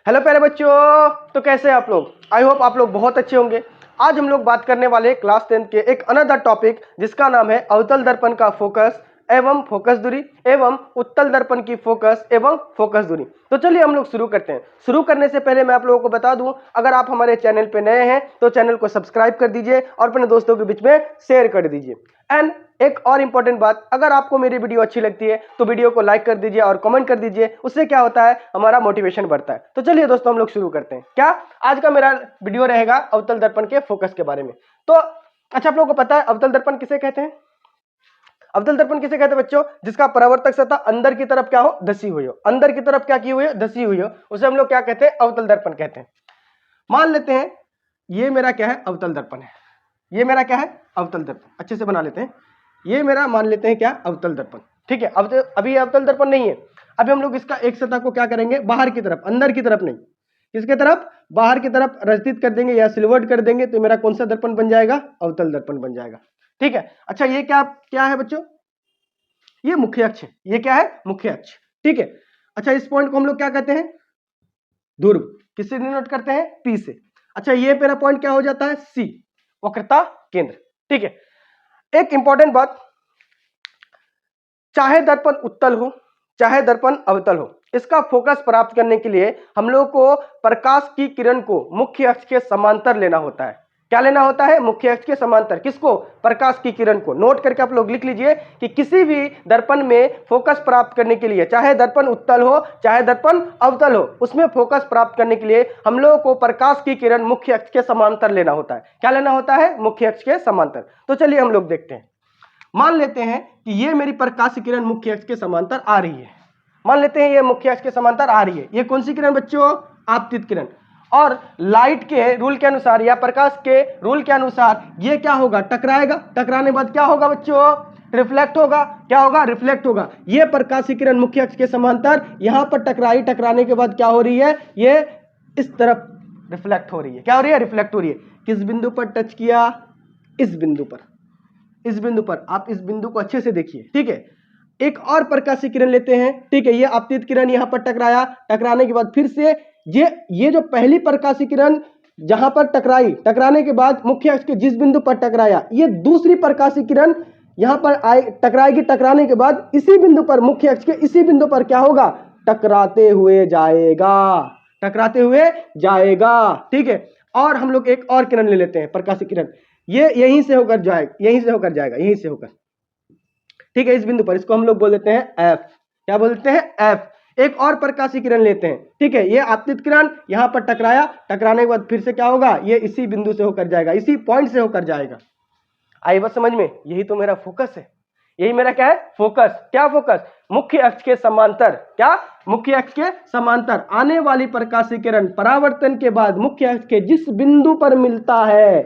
Hello प्यारे बच्चों, तो कैसे हैं आप लोग। आई होप आप लोग बहुत अच्छे होंगे। आज हम लोग बात करने वाले क्लास 10 के एक अनदर टॉपिक जिसका नाम है अवतल दर्पण का फोकस एवं फोकस दूरी एवं उत्तल दर्पण की फोकस एवं फोकस दूरी। तो चलिए हम लोग शुरू करते हैं। शुरू करने से पहले मैं आप लोगों को बता दूं, अगर आप हमारे चैनल पे नए हैं तो चैनल को सब्सक्राइब कर दीजिए और अपने दोस्तों के बीच में शेयर कर दीजिए। एंड एक और इंपॉर्टेंट बात, अगर आपको मेरी वीडियो अच्छी लगती है तो वीडियो को लाइक कर दीजिए और कमेंट कर दीजिए। उससे क्या होता है, हमारा मोटिवेशन बढ़ता है। तो चलिए दोस्तों हम लोग शुरू करते हैं। क्या आज का मेरा वीडियो रहेगा अवतल दर्पण के फोकस के बारे में। तो अच्छा, आप लोगों को पता है अवतल दर्पण किसे कहते हैं। अवतल दर्पण किसे कहते हैं बच्चों, जिसका परावर्तक सतह अंदर की तरफ क्या हो, धसी हुई हो। अंदर की तरफ क्या की हुई हो, धसी हुई हो, उसे हम लोग क्या कहते हैं, अवतल दर्पण कहते हैं। मान लेते हैं ये मेरा क्या है, अवतल दर्पण है। ये मेरा क्या है, अवतल दर्पण। अच्छे से बना लेते हैं। ये मेरा मान लेते हैं क्या, अवतल दर्पण। ठीक है, अब अभी ये अवतल दर्पण नहीं है। अभी हम लोग इसका एक सतह को क्या करेंगे, बाहर की तरफ, अंदर की तरफ नहीं, किसके तरफ, बाहर की तरफ रचित कर देंगे या सिल्वर्ड कर देंगे। तो मेरा कौन सा दर्पण बन जाएगा, अवतल दर्पण बन जाएगा। ठीक है। अच्छा, ये क्या क्या है बच्चों, ये मुख्य अक्ष है। ये क्या है, मुख्य अक्ष। ठीक है। अच्छा, इस पॉइंट को हम लोग क्या कहते हैं, ध्रुव। किससे डिनोट करते हैं, पी से। अच्छा, ये मेरा पॉइंट क्या हो जाता है, सी, वक्रता केंद्र। ठीक है। एक इंपॉर्टेंट बात, चाहे दर्पण उत्तल हो चाहे दर्पण अवतल हो, इसका फोकस प्राप्त करने के लिए हम लोग को प्रकाश की किरण को मुख्य अक्ष के समांतर लेना होता है। क्या लेना होता है, मुख्य अक्ष के समांतर। किसको, प्रकाश की किरण को। नोट करके आप लोग लिख लीजिए कि किसी भी दर्पण में फोकस प्राप्त करने के लिए, चाहे दर्पण उत्तल हो चाहे दर्पण अवतल हो, उसमें फोकस प्राप्त करने के लिए हम लोगों को प्रकाश की किरण मुख्य अक्ष के समांतर लेना होता है। क्या लेना होता है, मुख्य अक्ष के समांतर। तो चलिए हम लोग देखते हैं। मान लेते हैं कि ये मेरी प्रकाश किरण मुख्य अक्ष के समांतर आ रही है। मान लेते हैं ये मुख्य अक्ष के समांतर आ रही है। ये कौन सी किरण बच्चों, आपतित किरण। और लाइट के रूल के अनुसार या प्रकाश के रूल के अनुसार ये क्या होगा, टकराएगा। टकराने के बाद क्या होगा बच्चों, रिफ्लेक्ट होगा। क्या होगा, रिफ्लेक्ट होगा। ये प्रकाश किरण मुख्य अक्ष के समांतर यहां पर टकराई, टकराने के बाद क्या हो रही है, ये इस तरफ रिफ्लेक्ट हो रही है। क्या हो रही है, रिफ्लेक्ट हो रही है। किस बिंदु पर टच किया, इस बिंदु पर। इस बिंदु पर, आप इस बिंदु को अच्छे से देखिए। ठीक है। एक और प्रकाशीय किरण लेते हैं। ठीक है, ये आपतित किरण यहां पर टकराया, टकराने के बाद फिर से ये जो पहली प्रकाशीय किरण जहां पर टकराई, टकराने के बाद मुख्य अक्ष के जिस बिंदु पर टकराया, ये दूसरी प्रकाशीय किरण यहां पर आई, टकराएगी। टकराने के बाद इसी बिंदु पर, मुख्य अक्ष के इसी बिंदु पर क्या होगा, टकराते हुए जाएगा। टकराते हुए जाएगा। ठीक है। और हम लोग एक और किरण ले लेते हैं, प्रकाशीय किरण। ये यहीं से होकर जाएगा, यहीं से होकर जाएगा, यहीं से होकर। ठीक है, इस बिंदु पर, इसको हम लोग बोल देते हैं एफ। क्या बोलते हैं, एफ। एक और प्रकाशीय किरण लेते हैं। ठीक है, ये आपतित किरण यहां पर टकराया, टकराने के बाद फिर से क्या होगा, ये इसी बिंदु से होकर जाएगा, इसी पॉइंट से होकर जाएगा। आई बात समझ में, यही तो मेरा फोकस है। यही मेरा क्या है, फोकस। क्या फोकस, मुख्य अक्ष के समांतर। क्या, मुख्य अक्ष के समांतर आने वाली प्रकाशीय किरण परावर्तन के बाद मुख्य अक्ष के जिस बिंदु पर मिलता है,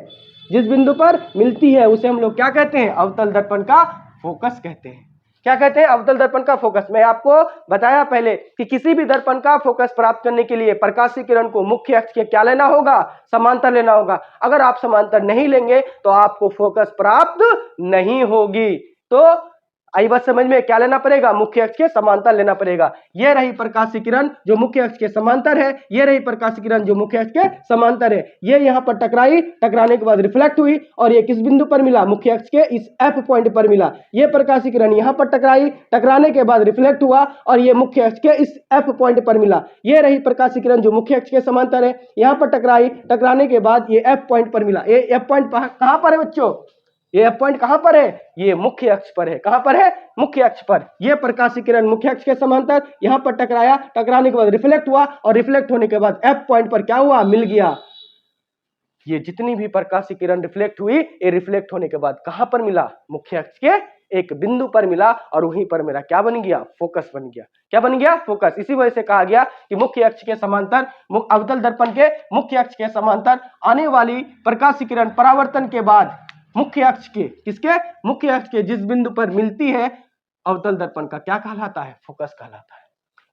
जिस बिंदु पर मिलती है, उसे हम लोग क्या कहते हैं, अवतल दर्पण का फोकस कहते हैं। क्या कहते हैं, अवतल दर्पण का फोकस। मैं आपको बताया पहले कि किसी भी दर्पण का फोकस प्राप्त करने के लिए प्रकाशीय किरण को मुख्य अक्ष के क्या लेना होगा, समांतर लेना होगा। अगर आप समांतर नहीं लेंगे तो आपको फोकस प्राप्त नहीं होगी। तो आई बात समझ में, क्या लेना पड़ेगा, मुख्य अक्ष के समांतर लेना पड़ेगा। ये रही प्रकाशीय किरण जो मुख्य अक्ष के समांतर है, ये रही प्रकाशीय किरण जो मुख्य अक्ष के समांतर है। ये यहां पर टकराई, टकराने के बाद रिफ्लेक्ट हुई और ये किस बिंदु पर मिला, मुख्य अक्ष के इस एफ पॉइंट पर मिला। ये प्रकाशीय किरण यहां पर टकराई, टकराने के बाद रिफ्लेक्ट हुआ और ये मुख्य अक्ष के इस एफ पॉइंट पर मिला। ये रही प्रकाशीय किरण जो मुख्य अक्ष के समांतर है, यहां पर टकराई, टकराने के बाद ये एफ पॉइंट पर मिला। ये एफ पॉइंट कहां पर है बच्चों, ये पॉइंट कहां पर है, ये मुख्य अक्ष पर है। कहां पर है, मुख्य अक्ष पर। ये प्रकाशीय किरण मुख्य अक्ष के समांतर यहां पर टकराया, टकराने के बाद रिफ्लेक्ट हुआ और रिफ्लेक्ट होने के बाद एफ पॉइंट पर क्या हुआ, मिल गया। ये जितनी भी प्रकाशीय किरण रिफ्लेक्ट हुई, ये रिफ्लेक्ट होने के बाद कहां पर मिला, मुख्य अक्ष के एक बिंदु पर मिला और वहीं पर मेरा क्या बन गया, फोकस बन गया। क्या बन गया, फोकस। इसी वजह से कहा गया कि मुख्य अक्ष के समांतर, अवतल दर्पण के मुख्य अक्ष के समांतर आने वाली प्रकाशीय किरण परावर्तन के बाद मुख्य अक्ष के, किसके, मुख्य अक्ष के जिस बिंदु पर मिलती है, अवतल दर्पण का क्या कहलाता है, फोकस कहलाता है।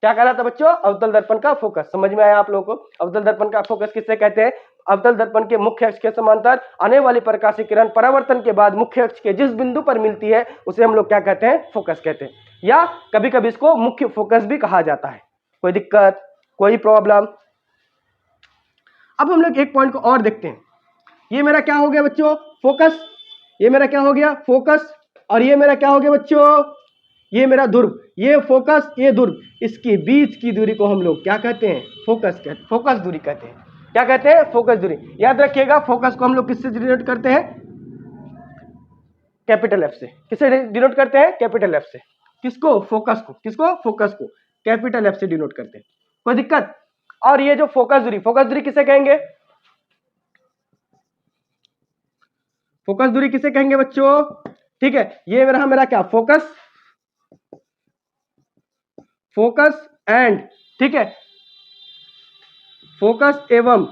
क्या कहलाता है बच्चों, अवतल दर्पण का फोकस। समझ में आया आप लोगों को, अवतल दर्पण का फोकस किससे कहते हैं, अवतल दर्पण के मुख्य अक्ष के समांतर आने वाली प्रकाशीय किरण परावर्तन के बाद मुख्य अक्ष के जिस बिंदु पर मिलती है, उसे हम लोग क्या कहते हैं, फोकस कहते हैं। या कभी कभी इसको मुख्य फोकस भी कहा जाता है। कोई दिक्कत, कोई प्रॉब्लम, अब हम लोग एक पॉइंट को और देखते हैं। ये मेरा क्या हो गया बच्चों, फोकस, ये मेरा क्या हो गया, फोकस, और ये मेरा क्या हो गया बच्चों, ये मेरा ध्रुव। ये फोकस, ये ध्रुव, इसके बीच की दूरी को हम लोग क्या कहते हैं, फोकस कहते हैं, फोकस दूरी कहते हैं। क्या कहते हैं, फोकस दूरी। याद रखिएगा, फोकस को हम लोग किससे डिनोट करते हैं, कैपिटल एफ से। किससे डिनोट करते हैं, कैपिटल एफ से। किसको, फोकस को, किसको, फोकस को कैपिटल एफ से डिनोट करते हैं। कोई दिक्कत। और ये जो फोकस दूरी किसे कहेंगे, फोकस दूरी किसे कहेंगे बच्चों, ठीक है। ये मेरा क्या, फोकस, फोकस एंड, ठीक है, फोकस एवं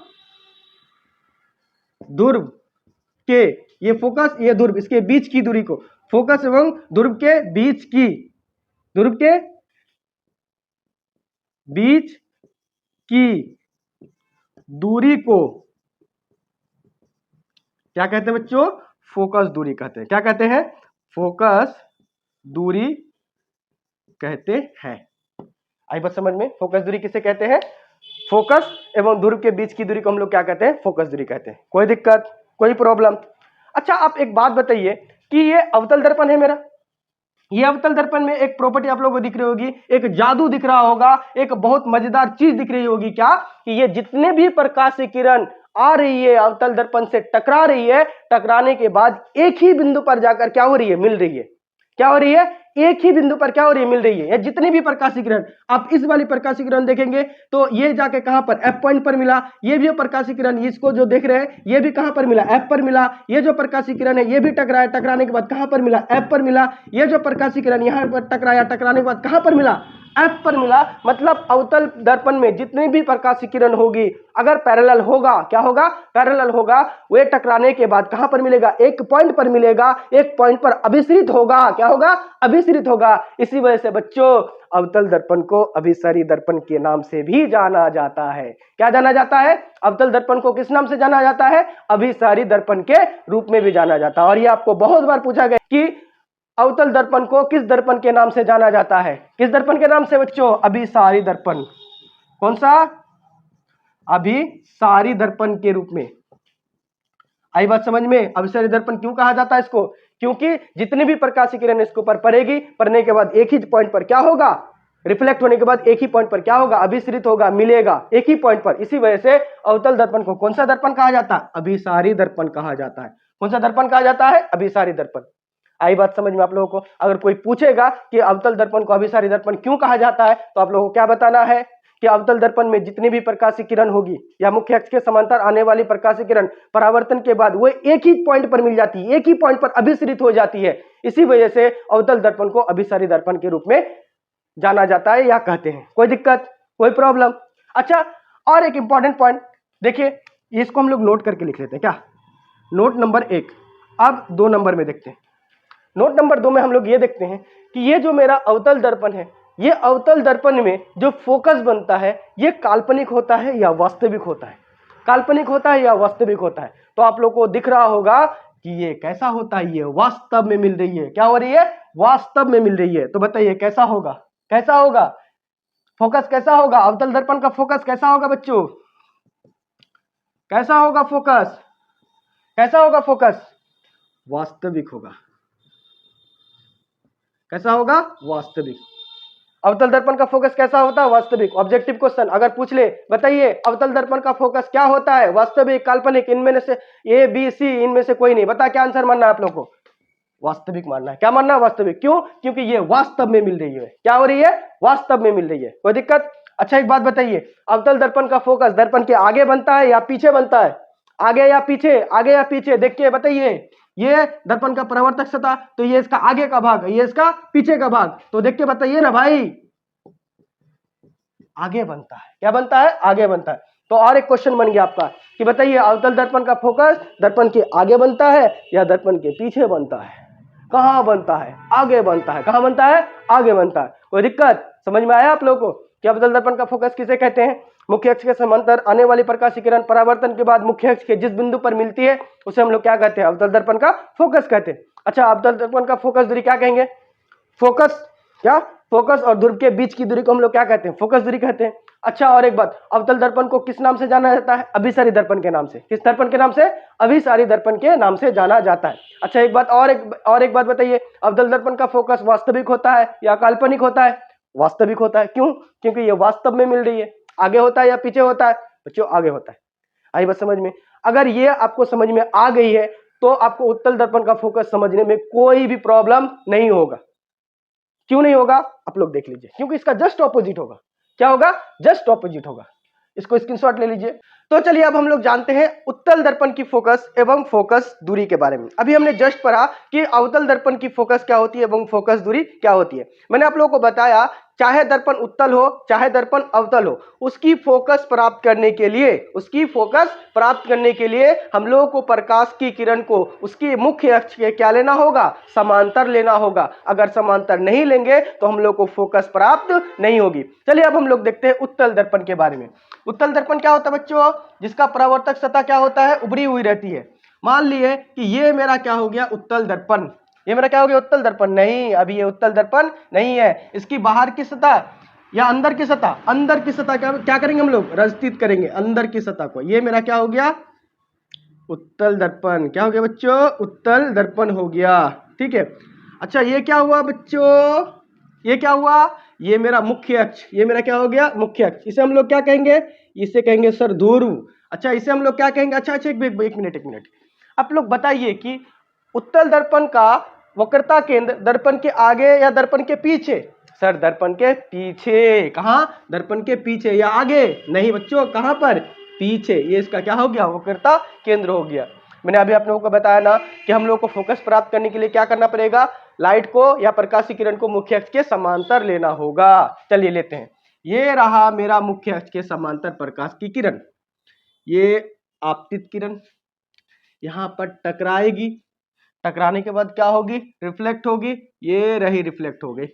ध्रुव के, ये फोकस ये ध्रुव, इसके बीच की दूरी को, फोकस एवं ध्रुव के बीच की, ध्रुव के बीच की दूरी को क्या कहते हैं बच्चों, फोकस दूरी कहते हैं। क्या कहते हैं, फोकस दूरी कहते हैं। आई बात समझ में, फोकस दूरी किसे कहते हैं, फोकस एवं ध्रुव के बीच की दूरी को हम लोग क्या कहते हैं, फोकस दूरी कहते हैं। कोई दिक्कत, कोई प्रॉब्लम। अच्छा, आप एक बात बताइए कि ये अवतल दर्पण है मेरा, ये अवतल दर्पण में एक प्रॉपर्टी आप लोगों को दिख रही होगी, एक जादू दिख रहा होगा, एक बहुत मजेदार चीज दिख रही होगी। क्या, कि ये जितने भी प्रकाश की किरण आ रही है अवतल दर्पण से टकरा रही है, टकराने के बाद एक ही बिंदु पर जाकर क्या हो रही है, मिल रही है। क्या हो रही है, एक ही बिंदु पर क्या हो रही है, मिल रही है। जितनी भी प्रकाशीय किरण, आप इस वाली प्रकाशीय किरण देखेंगे तो ये जाके कहां पर, एफ पॉइंट पर मिला। ये भी प्रकाशीय किरण, इसको जो देख रहे हैं, ये भी कहां पर मिला, एफ पर मिला। ये जो प्रकाशीय किरण है, ये भी टकराया, टकराने के बाद कहां पर मिला, एफ पर मिला। ये जो प्रकाशीय किरण यहां पर टकराया, टकराने के बाद कहां पर मिला, एफ पर मिला। मतलब अवतल दर्पण में जितनी भी प्रकाशीय किरण होगी, अगर पैरेलल होगा, क्या होगा, पैरेलल होगा, वे टकराने के बाद कहां पर मिलेगा, एक पॉइंट पर मिलेगा। एक पॉइंट पर अभिसरित होगा, क्या होगा, अभिसरित होगा। इसी वजह से बच्चों अवतल दर्पण को अभिसारी दर्पण के नाम से भी जाना जाता है। क्या जाना जाता है, अवतल दर्पण को किस नाम से जाना जाता है, अभिसारी दर्पण के रूप में भी जाना जाता है। और ये आपको बहुत बार पूछा गया कि अवतल दर्पण को किस दर्पण के नाम से जाना जाता है, किस दर्पण के नाम से बच्चों, अभिसारी दर्पण। कौन सा, अभिसारी दर्पण के रूप में। आई बात समझ में, अभिसारी दर्पण क्यों कहा जाता है इसको, क्योंकि जितनी भी प्रकाशीय किरण इसके ऊपर पड़ेगी, पड़ने के बाद एक ही पॉइंट पर क्या होगा, रिफ्लेक्ट होने के बाद एक ही पॉइंट पर क्या होगा, अभिसरित होगा, मिलेगा एक ही पॉइंट पर। इसी वजह से अवतल दर्पण को कौन सा दर्पण कहा जाता है, अभिसारी दर्पण कहा जाता है। कौन सा दर्पण कहा जाता है, अभिसारी दर्पण। आई बात समझ में आप लोगों को। अगर कोई पूछेगा कि अवतल दर्पण को अभिसारी दर्पण क्यों कहा जाता है, तो आप लोगों को क्या बताना है कि अवतल दर्पण में जितनी भी प्रकाशीय किरण होगी या मुख्य अक्ष के समांतर आने वाली प्रकाशीय किरण परावर्तन के बाद वो एक ही पॉइंट पर मिल जाती है, एक ही पॉइंट पर अभिसरित हो जाती है। इसी वजह से अवतल दर्पण को अभिसारी दर्पण के रूप में जाना जाता है या कहते हैं। कोई दिक्कत, कोई प्रॉब्लम। अच्छा, और एक इंपॉर्टेंट पॉइंट देखिए, इसको हम लोग नोट करके लिख लेते हैं। क्या, नोट नंबर 1। अब 2 नंबर में देखते हैं। नोट नंबर 2 में हम लोग ये देखते हैं कि ये जो मेरा अवतल दर्पण है, ये अवतल दर्पण में जो फोकस बनता है, ये काल्पनिक होता है या वास्तविक होता है, काल्पनिक होता है या वास्तविक होता है। तो आप लोग को दिख रहा होगा कि ये कैसा होता है, ये वास्तव में मिल रही है। क्या हो रही है, वास्तव में मिल रही है। तो बताइए कैसा होगा, कैसा होगा, फोकस कैसा होगा, अवतल दर्पण का फोकस कैसा होगा बच्चों, कैसा होगा फोकस, कैसा होगा फोकस, वास्तविक होगा। कैसा होगा, वास्तविक। अवतल दर्पण का फोकस कैसा होता है, वास्तविक। ऑब्जेक्टिव क्वेश्चन अगर पूछ ले, बताइए अवतल दर्पण का फोकस क्या होता है, वास्तविक, काल्पनिक, इनमें से ए बी सी, इनमें से कोई नहीं, बता क्या आंसर मानना है आप लोग को, वास्तविक मानना है। क्या मानना है, वास्तविक। क्यों, क्योंकि ये वास्तव में मिल रही है। क्या हो रही है, वास्तव में मिल रही है। कोई दिक्कत। अच्छा, एक बात बताइए, अवतल दर्पण का फोकस दर्पण के आगे बनता है या पीछे बनता है, आगे या पीछे, आगे या पीछे, देखिए बताइए। ये दर्पण का परावर्तक सतह, तो ये इसका आगे का भाग है, ये इसका पीछे का भाग। तो देख के बताइए ना भाई, आगे बनता है। क्या बनता है, आगे बनता है। तो और एक क्वेश्चन बन गया आपका कि बताइए अवतल दर्पण का फोकस दर्पण के आगे बनता है या दर्पण के पीछे बनता है, कहां बनता है, आगे बनता है। कहां बनता है, आगे बनता है। कोई दिक्कत, समझ में आया आप लोगों को कि अवतल दर्पण का फोकस किसे कहते हैं, मुख्य अक्ष के समांतर आने वाली प्रकाशीय किरण परावर्तन के बाद मुख्य अक्ष के जिस बिंदु पर मिलती है उसे हम लोग क्या कहते हैं, अवतल दर्पण का फोकस कहते हैं। अच्छा, अवतल दर्पण का फोकस दूरी क्या कहेंगे, फोकस, क्या, फोकस और ध्रुव के बीच की दूरी को हम लोग क्या कहते हैं, फोकस दूरी कहते हैं। अच्छा, और एक बात, अवतल दर्पण को किस नाम से जाना जाता है? अभिसारी दर्पण के नाम से। किस दर्पण के नाम से? अभिसारी दर्पण के नाम से जाना जाता है। अच्छा, एक बात और एक बात बताइए, अवतल दर्पण का फोकस वास्तविक होता है या काल्पनिक होता है? वास्तविक होता है। क्यों? क्योंकि ये वास्तव में मिल रही है। आगे होता है या पीछे होता है? बच्चों आगे होता है। आई बात समझ में? अगर ये आपको समझ में आ गई है तो आपको उत्तल दर्पण का फोकस समझने में कोई भी प्रॉब्लम नहीं होगा। क्यों नहीं होगा? आप लोग देख लीजिए, क्योंकि इसका जस्ट ऑपोजिट होगा। क्या होगा? जस्ट ऑपोजिट होगा। इसको स्क्रीनशॉट ले लीजिए। तो चलिए अब हम लोग जानते हैं उत्तल दर्पण की फोकस एवं फोकस दूरी के बारे में। अभी हमने जस्ट पढ़ा कि अवतल दर्पण की फोकस क्या होती है एवं फोकस दूरी क्या होती है। मैंने आप लोगों को बताया, चाहे दर्पण उत्तल हो चाहे दर्पण अवतल हो, उसकी फोकस प्राप्त करने के लिए हम लोगों को प्रकाश की किरण को उसकी मुख्य अक्ष के क्या लेना होगा? समांतर लेना होगा। अगर समांतर नहीं लेंगे तो हम लोग को फोकस प्राप्त नहीं होगी। चलिए अब हम लोग देखते हैं उत्तल दर्पण के बारे में। उत्तल दर्पण क्या होता है बच्चों? जिसका परावर्तक सतह क्या होता है? उभरी हुई रहती है। मान लिए कि ये मेरा क्या हो गया? उत्तल दर्पण। ये मेरा क्या हो गया? उत्तल दर्पण। नहीं, अभी ये उत्तल दर्पण नहीं है। इसकी बाहर की सतह या अंदर की सतह, अंदर की सतह क्या करेंगे हम लोग? रजतित करेंगे अंदर की सतह को। ये मेरा क्या हो गया? उत्तल दर्पण। क्या हो गया बच्चों? उत्तल दर्पण हो गया। ठीक है। अच्छा, ये क्या हुआ बच्चों? ये क्या हुआ? ये मेरा मुख्य अक्ष। ये मेरा क्या हो गया? मुख्य अक्ष। इसे हम लोग क्या कहेंगे? इसे कहेंगे सर ध्रुव। अच्छा, इसे हम लोग क्या कहेंगे? अच्छा, एक मिनट। आप लोग बताइए कि उत्तल दर्पण का वक्रता केंद्र दर्पण के आगे या दर्पण के पीछे? सर दर्पण के पीछे। कहां? दर्पण के पीछे या आगे? नहीं बच्चों, कहां पर? पीछे। ये इसका क्या हो गया? वक्रता केंद्र हो गया। मैंने अभी आप लोगों को बताया ना कि हम लोग को फोकस प्राप्त करने के लिए क्या करना पड़ेगा? लाइट को या प्रकाशीय किरण को मुख्य अक्ष के समांतर लेना होगा। चलिए लेते हैं। ये रहा मेरा मुख्य अक्ष के समांतर प्रकाश की किरण। ये आपतित किरण यहां पर टकराएगी। टकराने के बाद क्या होगी? रिफ्लेक्ट होगी। ये रही रिफ्लेक्ट हो गई।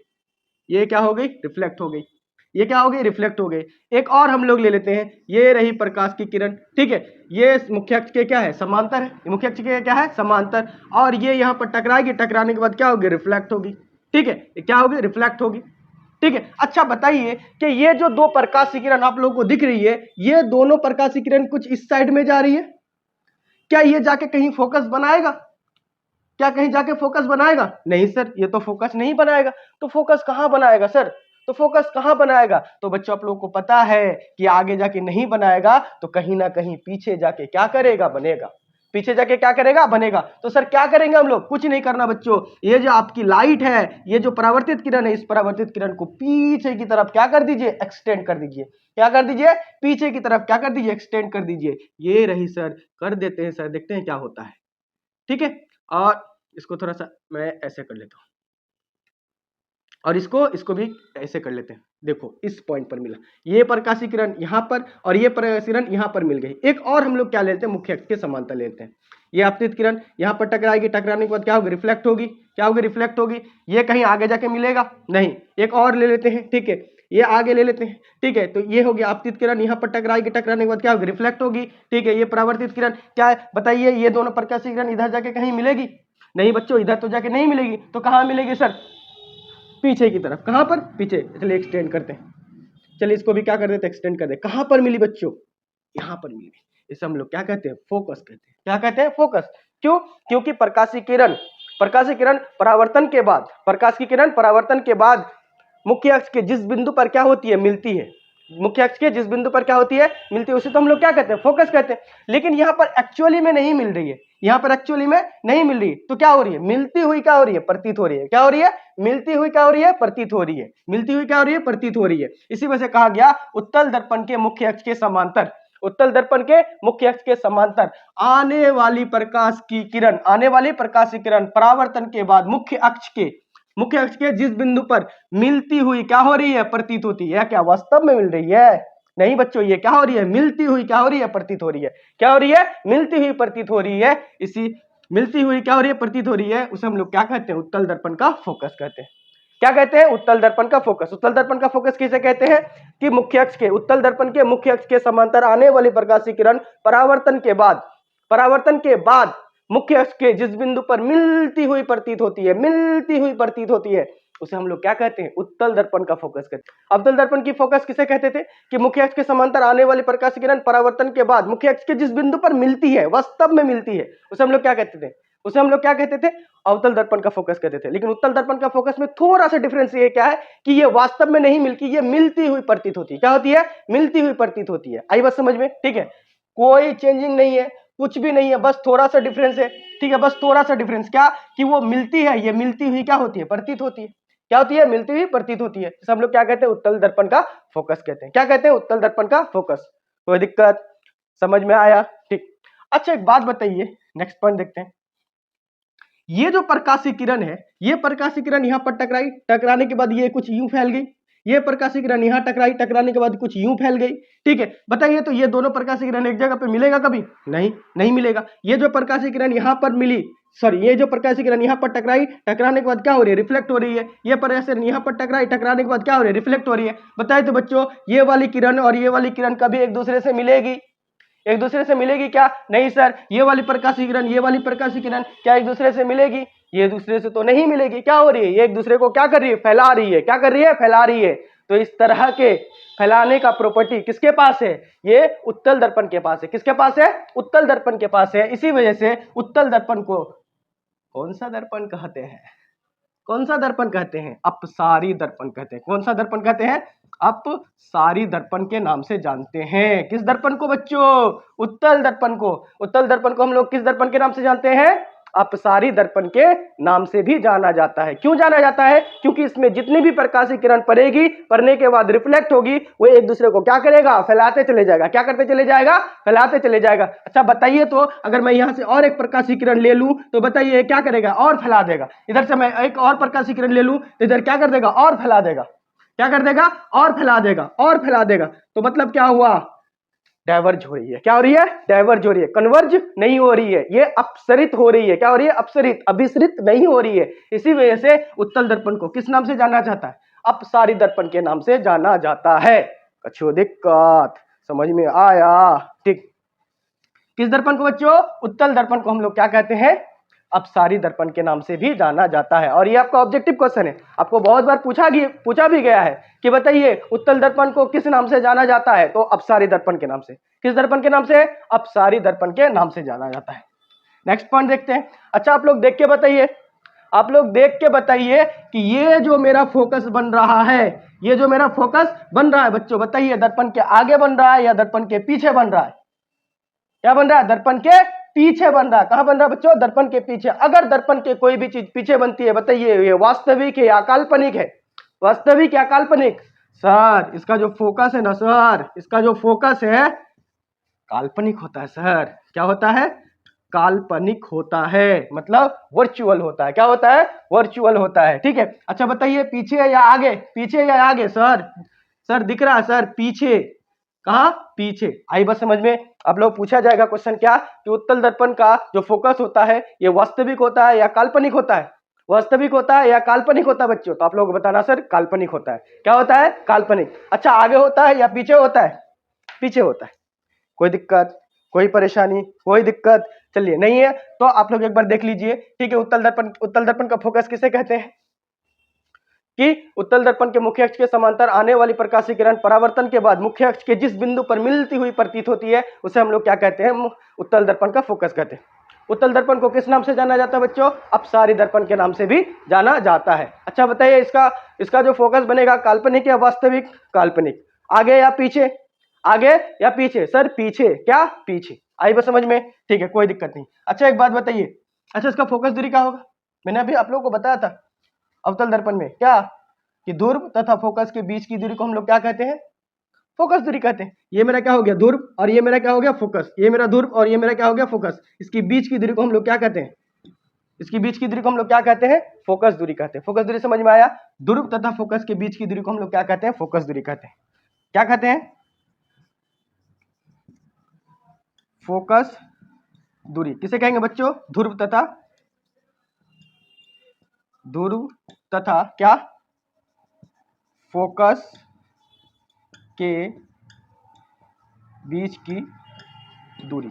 ये क्या हो गई? रिफ्लेक्ट हो गई। ये क्या हो गई? रिफ्लेक्ट हो गई। एक और हम लोग ले लेते हैं। ये रही प्रकाश की किरण। ठीक है, ये मुख्य अक्ष के क्या है? समांतर है। मुख्य अक्ष के क्या है? समांतर। और ये यहाँ पर टकराएगी। टकराने के बाद क्या होगी? रिफ्लेक्ट होगी। ठीक है, ये क्या होगी? रिफ्लेक्ट होगी। ठीक है। अच्छा बताइए कि ये जो दो प्रकाश किरण आप लोगों को दिख रही है, ये दोनों प्रकाश किरण कुछ इस साइड में जा रही है। क्या ये जाके कहीं फोकस बनाएगा? क्या कहीं जाके फोकस बनाएगा? नहीं सर, ये तो फोकस नहीं बनाएगा। तो फोकस कहां बनाएगा सर? तो फोकस कहां बनाएगा? तो बच्चों आप लोगों को पता है कि आगे जाके नहीं बनाएगा तो कहीं ना कहीं पीछे जाके क्या करेगा? बनेगा। पीछे जाके क्या करेगा? बनेगा। तो सर क्या करेंगे हम लोग? कुछ नहीं करना बच्चों। ये जो आपकी लाइट है, ये जो परावर्तित किरण है, इस परावर्तित किरण को पीछे की तरफ क्या कर दीजिए? एक्सटेंड कर दीजिए। क्या कर दीजिए? पीछे की तरफ क्या कर दीजिए? एक्सटेंड कर दीजिए। ये रही सर, कर देते हैं सर, देखते हैं क्या होता है। ठीक है, और इसको थोड़ा सा मैं ऐसे कर लेता हूं और इसको भी ऐसे कर लेते हैं। देखो इस पॉइंट पर मिला, ये प्रकाशीय किरण यहां पर और ये प्रकाशीय किरण यहां पर मिल गई। एक और हम लोग क्या लेते हैं? मुख्य अक्ष के समांतर लेते हैं। ये आपतित किरण यहां पर टकराएगी। टकराने के बाद क्या होगी? रिफ्लेक्ट होगी। क्या होगी? रिफ्लेक्ट होगी। ये कहीं आगे जाके मिलेगा? नहीं। एक और ले लेते हैं। ठीक है, ये आगे ले लेते हैं। ठीक है, तो ये हो गया आपतित किरण, यहां पर टकराएगी। टकराने के बाद क्या होगी? रिफ्लेक्ट होगी। ठीक है, ये परावर्तित किरण क्या है बताइए? ये दोनों प्रकाशीय किरण इधर जाके कहीं मिलेगी? नहीं बच्चों, इधर तो जाके नहीं मिलेगी। तो कहां मिलेगी सर? पीछे की तरफ। कहां पर? पीछे। चलिए एक्सटेंड करते हैं। चलिए इसको भी क्या कर देते हैं? एक्सटेंड कर दे। कहां पर मिली बच्चों? यहां पर मिली। इसे हम लोग क्या कहते हैं? फोकस कहते हैं। क्या कहते हैं? फोकस। क्यों? क्योंकि प्रकाशीय किरण परावर्तन के बाद, प्रकाश की किरण परावर्तन के बाद मुख्य अक्ष के जिस बिंदु पर क्या होती है? मिलती है। मुख्य अक्ष के जिस बिंदु पर क्या होती है? मिलती है। उसे तो हम लोग क्या कहते हैं? फोकस कहते हैं। लेकिन यहां पर एक्चुअली में नहीं मिल रही है। यहां पर एक्चुअली में नहीं मिल रही, तो क्या हो रही है? मिलती हुई क्या हो रही है? प्रतीत हो रही है। क्या हो रही है? मिलती हुई क्या हो रही है? प्रतीत हो रही है। मिलती हुई क्या हो रही है? प्रतीत हो रही है। इसी वजह से कहा गया उत्तल दर्पण के मुख्य अक्ष के समांतर, उत्तल दर्पण के मुख्य अक्ष के समांतर आने वाली प्रकाश की किरण, आने वाली प्रकाश की किरण परावर्तन के बाद मुख्य अक्ष के जिस बिंदु पर मिलती हुई क्या हो रही है? प्रतीत होती है। क्या वास्तव में मिल रही है? नहीं बच्चों, ये क्या हो रही है? मिलती हुई क्या हो रही है? प्रतीत हो रही है। क्या हो रही है? मिलती हुई प्रतीत हो रही है। इसी मिलती हुई क्या हो रही है? प्रतीत हो रही है। उसे हम लोग क्या कहते हैं? उत्तल दर्पण का फोकस कहते हैं। क्या कहते हैं? उत्तल दर्पण का फोकस। उत्तल दर्पण का फोकस किसे कहते हैं? कि मुख्य अक्ष के, उत्तल दर्पण के मुख्य अक्ष के समांतर आने वाली प्रकाशीय किरण परावर्तन के बाद मुख्य अक्ष के जिस बिंदु पर मिलती हुई प्रतीत होती है, उसे हम लोग क्या कहते हैं, उत्तल दर्पण का फोकस कहते हैं। अवतल दर्पण की फोकस किसे कहते थे कि मुख्य अक्ष के समांतर आने वाली प्रकाश किरण परावर्तन के बाद मुख्य अक्ष के जिस बिंदु पर मिलती है, वास्तव में मिलती है, उसे हम लोग क्या कहते थे, उसे हम लोग क्या कहते थे, अवतल दर्पण का फोकस कहते थे। लेकिन उत्तल दर्पण का फोकस में थोड़ा सा डिफरेंस ये क्या है कि ये वास्तव में नहीं मिलती, ये मिलती हुई प्रतीत होती है। क्या होती है, मिलती हुई प्रतीत होती है। आई बात समझ में, ठीक है, कोई चेंजिंग नहीं है, कुछ भी नहीं है, बस थोड़ा सा डिफरेंस है, ठीक है, बस थोड़ा सा डिफरेंस, क्या कि वो मिलती है, ये मिलती हुई क्या होती है, प्रतीत होती है। क्या होती है, मिलती हुई प्रतीत होती है। हम लोग क्या कहते हैं, उत्तल दर्पण का फोकस कहते हैं। क्या कहते हैं, उत्तल दर्पण का फोकस। कोई दिक्कत, समझ में आया, ठीक। अच्छा एक बात बताइए, नेक्स्ट पॉइंट देखते हैं। ये जो प्रकाशीय किरण है, ये प्रकाशीय किरण यहां पर टकराई, टकराने के बाद ये कुछ यूं फैल गई, ये प्रकाशीय किरण यहां टकराई, टकराने के बाद कुछ यूं फैल गई, ठीक है। बताइए तो ये दोनों प्रकाशीय किरण एक जगह पे मिलेगा कभी, नहीं, नहीं मिलेगा। ये जो प्रकाशीय किरण यहां पर मिली, सॉरी, ये जो प्रकाशीय किरण यहां पर टकराई, टकराने के बाद क्या हो रही है, रिफ्लेक्ट हो रही है। ये प्रकाशीय किरण यहां पर टकराई, टकराने के बाद क्या हो रही है, रिफ्लेक्ट हो रही है। बताइए तो बच्चों, ये वाली किरण और ये वाली किरण कभी एक दूसरे से मिलेगी, एक दूसरे से मिलेगी क्या, नहीं सर। ये वाली प्रकाशीय किरण, ये वाली प्रकाशीय किरण क्या एक दूसरे से मिलेगी, ये दूसरे से तो नहीं मिलेगी। क्या हो रही है, ये एक दूसरे को क्या कर रही है, फैला रही है। क्या कर रही है, फैला रही है। तो इस तरह के फैलाने का प्रॉपर्टी किसके पास है, ये उत्तल दर्पण के पास है। किसके पास है, उत्तल दर्पण के पास है। इसी वजह से उत्तल दर्पण को कौन सा दर्पण कहते हैं, कौन सा दर्पण कहते हैं, अपसारी दर्पण कहते हैं। कौन सा दर्पण कहते हैं, अपसारी दर्पण के नाम से जानते हैं। किस दर्पण को बच्चों, उत्तल दर्पण को। उत्तल दर्पण को हम लोग किस दर्पण के नाम से जानते हैं, अपसारी दर्पण के नाम से भी जाना जाता है। क्यों जाना जाता है, क्योंकि इसमें जितनी भी प्रकाशीय किरण पड़ेगी, पड़ने के बाद रिफ्लेक्ट होगी, वो एक दूसरे को क्या करेगा, फैलाते चले जाएगा। क्या करते चले जाएगा, फैलाते चले जाएगा। अच्छा बताइए तो, अगर मैं यहां से और एक प्रकाशीय किरण ले लूं तो बताइए क्या करेगा, और फैला देगा। इधर से मैं एक और प्रकाशीय किरण ले लूं तो इधर क्या कर देगा, और फैला देगा। क्या कर देगा, और फैला देगा, और फैला देगा। तो मतलब क्या हुआ, डाइवर्ज हो रही है। क्या हो रही है, डाइवर्ज हो रही है, कन्वर्ज नहीं हो रही है, ये अपसरित हो रही है। क्या हो रही है, अपसरित, अभिसरित नहीं हो रही है। इसी वजह से उत्तल दर्पण को किस नाम से जाना जाता है, अपसारी दर्पण के नाम से जाना जाता है। अच्छो दिक्कत, समझ में आया, ठीक। किस दर्पण को बच्चों, उत्तल दर्पण को हम लोग क्या कहते हैं, अपसारी दर्पण के नाम से भी जाना जाता है। और ये आपका ऑब्जेक्टिव क्वेश्चन है, आपको बहुत बार पूछा भी गया है कि बताइए उत्तल दर्पण को किस नाम से जाना जाता है, तो अपसारी दर्पण के नाम से। किस दर्पण के नाम से, अपसारी दर्पण के नाम से जाना जाता है। नेक्स्ट पॉइंट देखते हैं। अच्छा आप लोग देख के बताइए, आप लोग देख के बताइए कि ये जो मेरा फोकस बन रहा है, ये जो मेरा फोकस बन रहा है बच्चों, बताइए दर्पण के आगे बन रहा है या दर्पण के पीछे बन रहा है। क्या बन रहा है, दर्पण के पीछे बन रहा है। कहां बन रहा है बच्चों, दर्पण के पीछे। अगर दर्पण के कोई भी चीज पीछे बनती है, बताइए ये वास्तविक है या काल्पनिक है, वास्तविक या काल्पनिक। सर इसका जो फोकस है ना सर, इसका जो फोकस है काल्पनिक होता है सर। क्या होता है, काल्पनिक होता है, मतलब वर्चुअल होता है। क्या होता है, वर्चुअल होता है, ठीक है। अच्छा बताइए पीछे या आगे, पीछे या आगे सर, सर दिख रहा है सर, पीछे, कहा, पीछे। आई बस समझ में। आप लोग पूछा जाएगा क्वेश्चन क्या, कि उत्तल दर्पण का जो फोकस होता है ये वास्तविक होता है या काल्पनिक होता है, वास्तविक होता है या काल्पनिक होता है बच्चों। तो आप लोग बताना सर, काल्पनिक होता है। क्या होता है, काल्पनिक। अच्छा आगे होता है या पीछे होता है, पीछे होता है। कोई दिक्कत, कोई परेशानी, कोई दिक्कत, चलिए नहीं है तो आप लोग एक बार देख लीजिए, ठीक है। उत्तल दर्पण का फोकस किसे कहते हैं, कि उत्तल दर्पण के मुख्य अक्ष के समांतर आने वाली प्रकाशीय किरण परावर्तन के बाद मुख्य अक्ष के जिस बिंदु पर मिलती हुई प्रतीत होती है, उसे हम लोग क्या कहते हैं, उत्तल दर्पण का फोकस कहते हैं। उत्तल दर्पण को किस नाम से जाना जाता है बच्चों, अपसारी दर्पण के नाम से भी जाना जाता है। अच्छा बताइए इसका जो फोकस बनेगा काल्पनिक या वास्तविक, काल्पनिक। आगे या पीछे, आगे या पीछे सर, पीछे। क्या, पीछे। आई बस समझ में, ठीक है, कोई दिक्कत नहीं। अच्छा एक बात बताइए, अच्छा इसका फोकस दूरी क्या होगा, मैंने अभी आप लोगों को बताया था अवतल दर्पण में, क्या कि ध्रुव तथा फोकस के बीच की दूरी को हम लोग क्या कहते हैं, फोकस दूरी कहते हैं। ये मेरा क्या हो गया, ध्रुव, और ये मेरा क्या हो गया, फोकस। ये मेरा ध्रुव और ये मेरा क्या हो गया, फोकस। इसकी बीच की दूरी को हम लोग क्या कहते हैं, इसकी बीच की दूरी को हम लोग क्या कहते हैं, फोकस दूरी कहते हैं। फोकस दूरी समझ में आया। ध्रुव तथा फोकस के बीच की दूरी को हम लोग क्या कहते हैं, फोकस दूरी कहते हैं। क्या कहते हैं, फोकस दूरी। किसे कहेंगे बच्चों, ध्रुव तथा क्या, फोकस के बीच की दूरी,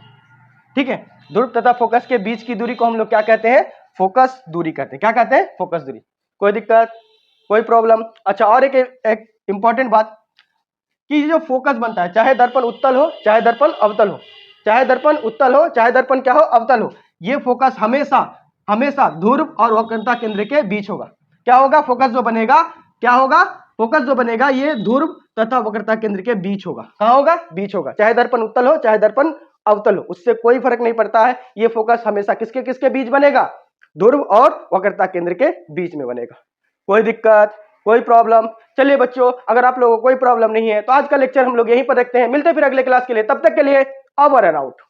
ठीक है। ध्रुव तथा फोकस के बीच की दूरी को हम लोग क्या कहते हैं, फोकस दूरी कहते हैं। क्या कहते हैं, फोकस दूरी। कोई दिक्कत, कोई प्रॉब्लम? अच्छा, और एक इंपॉर्टेंट बात कि जो फोकस बनता है, चाहे दर्पण उत्तल हो चाहे दर्पण अवतल हो, चाहे दर्पण उत्तल हो चाहे दर्पण क्या हो, अवतल हो, ये फोकस हमेशा हमेशा ध्रुव और वक्रता केंद्र के बीच होगा। क्या होगा? फोकस जो बनेगा, क्या होगा? फोकस जो बनेगा ये ध्रुव तथा वक्रता केंद्र के बीच होगा। कहाँ होगा? बीच होगा। चाहे दर्पण उत्तल हो चाहे दर्पण अवतल हो, उससे कोई फर्क नहीं पड़ता है। ये फोकस हमेशा किसके किसके बीच बनेगा? ध्रुव और वक्रता केंद्र के बीच में बनेगा। कोई दिक्कत, कोई प्रॉब्लम? चलिए बच्चों, अगर आप लोगों को कोई प्रॉब्लम नहीं है तो आज का लेक्चर हम लोग यहीं पर रखते हैं। मिलते हैं फिर अगले क्लास के लिए, तब तक के लिए ओवर एंड आउट।